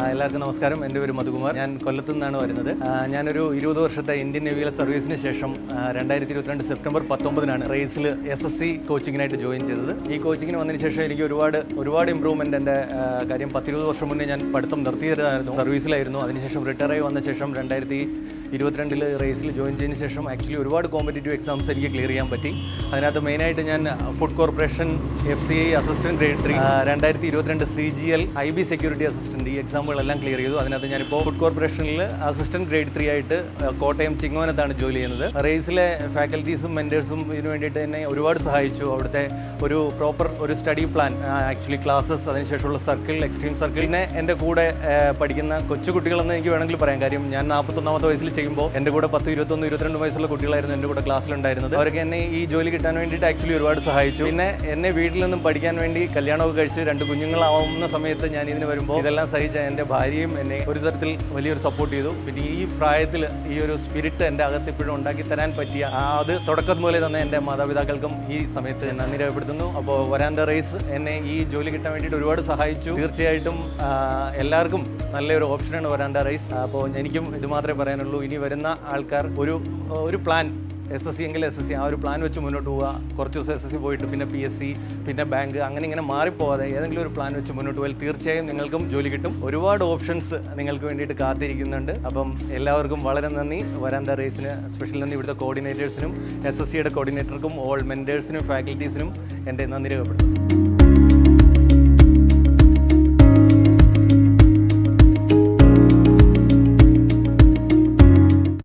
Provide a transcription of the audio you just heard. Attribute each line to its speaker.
Speaker 1: എല്ലാവർക്കും നമസ്കാരം. എൻ്റെ പേര് മധുകുമാർ. ഞാൻ കൊല്ലത്തു നിന്നാണ് വരുന്നത്. ഞാനൊരു 20 വർഷത്തെ ഇന്ത്യൻ നേവിയിലെ സർവീസിന് ശേഷം 2022 സെപ്റ്റംബർ 19 റേസിൽ SSC കോച്ചിങ്ങിനായിട്ട് ജോയിൻ ചെയ്തത്. ഈ കോച്ചിങ്ങിന് വന്നതിന് ശേഷം എനിക്ക് ഒരുപാട് ഇമ്പ്രൂവ്മെൻറ്റ്. എൻ്റെ കാര്യം 10-20 വർഷം മുന്നേ ഞാൻ പഠിത്തം നിർത്തിയതായിരുന്നു, സർവീസിലായിരുന്നു. അതിനുശേഷം റിട്ടയറായി വന്ന ശേഷം 2022 റേസിൽ ജോയിൻ ചെയ്തതിന് ശേഷം ആക്ച്വലി ഒരുപാട് കോമ്പറ്റേറ്റീവ് എക്സാംസ് എനിക്ക് ക്ലിയർ ചെയ്യാൻ പറ്റി. അതിനകത്ത് മെയിനായിട്ട് ഞാൻ food corporation FCI assistant grade 3, 2022 CGL IB security assistant, ഈ എക്സാമുകളെല്ലാം ക്ലിയർ ചെയ്തു. അതിനകത്ത് ഞാനിപ്പോൾ ഫുഡ് കോർപ്പറേഷനിൽ അസിസ്റ്റൻറ്റ് ഗ്രേഡ് 3 ആയിട്ട് കോട്ടയം ചിങ്ങവനത്താണ് ജോലി ചെയ്യുന്നത്. റേസിലെ ഫാക്കൽറ്റീസും മെൻറ്റേഴ്സും ഇതിനു വേണ്ടിയിട്ട് എന്നെ ഒരുപാട് സഹായിച്ചു. അവിടുത്തെ ഒരു പ്രോപ്പർ ഒരു സ്റ്റഡി പ്ലാൻ, ആക്ച്വലി ക്ലാസ്സസ്, അതിനുശേഷമുള്ള സർക്കിൾ, എക്സ്ട്രീം സർക്കിൾ, പിന്നെ എൻ്റെ കൂടെ പഠിക്കുന്ന കൊച്ചുകുട്ടികളെന്ന് എനിക്ക് വേണമെങ്കിൽ പറയാം. കാര്യം ഞാൻ 41ാമത്തെ വയസ്സിൽ ചെയ്യുമ്പോൾ എൻ്റെ കൂടെ 10, 21, 22 വയസ്സുള്ള കുട്ടികളായിരുന്നു എൻ്റെ കൂടെ ക്ലാസ്സിലുണ്ടായിരുന്നത്. അവരൊക്കെ എന്നെ ഈ ജോലി കിട്ടാൻ വേണ്ടിയിട്ട് ആക്ച്വലി ഒരുപാട് സഹായിച്ചു. പിന്നെ എന്നെ വീട്ടിൽ നിന്നും പഠിക്കാൻ വേണ്ടി കല്യാണമൊക്കെ കഴിച്ച് 2 കുഞ്ഞുങ്ങളാവുന്ന സമയത്ത് ഞാൻ ഇതിന് വരുമ്പോൾ ഇതെല്ലാം സഹിച്ച എൻ്റെ ഭാര്യയും എന്നെ ഒരു തരത്തിൽ വലിയൊരു സപ്പോർട്ട് ചെയ്തു. പിന്നെ ഈ പ്രായത്തിൽ ഈ ഒരു സ്പിരിറ്റ് എൻ്റെ അകത്ത് ഇപ്പോഴും ഉണ്ടാക്കി തരാൻ പറ്റിയ അത് തുടക്കം പോലെ തന്നെ എൻ്റെ മാതാപിതാക്കൾക്കും ഈ സമയത്ത് നന്ദി രേഖപ്പെടുത്തുന്നു. അപ്പോൾ വരാന്ത റേസ് എന്നെ ഈ ജോലി കിട്ടാൻ വേണ്ടിയിട്ട് ഒരുപാട് സഹായിച്ചു. തീർച്ചയായിട്ടും എല്ലാവർക്കും നല്ലൊരു ഓപ്ഷനാണ് വരാന്ത റേസ്. അപ്പോൾ എനിക്കും ഇത് മാത്രമേ പറയാനുള്ളൂ. ഇനി വരുന്ന ആൾക്കാർ ഒരു പ്ലാൻ, SSC എങ്കിൽ SSC, ആ ഒരു പ്ലാൻ വെച്ച് മുന്നോട്ട് പോവുക. കുറച്ച് ദിവസം SSC പോയിട്ട് പിന്നെ PSC, പിന്നെ ബാങ്ക്, അങ്ങനെ ഇങ്ങനെ മാറിപ്പോവാതെ ഏതെങ്കിലും ഒരു പ്ലാൻ വെച്ച് മുന്നോട്ട് പോയാൽ തീർച്ചയായും നിങ്ങൾക്കും ജോലി കിട്ടും. ഒരുപാട് ഓപ്ഷൻസ് നിങ്ങൾക്ക് വേണ്ടിയിട്ട് കാത്തിരിക്കുന്നുണ്ട്. അപ്പം എല്ലാവർക്കും വളരെ നന്ദി. വരാന്ത റേസിന് സ്പെഷ്യൽ നന്ദി. ഇവിടുത്തെ കോർഡിനേറ്റേഴ്സിനും SSCയുടെ കോർഡിനേറ്റർക്കും ഓൾ മെൻറ്റേഴ്സിനും ഫാക്കൽറ്റീസിനും എൻ്റെ നന്ദി രേഖപ്പെടുത്തുന്നു.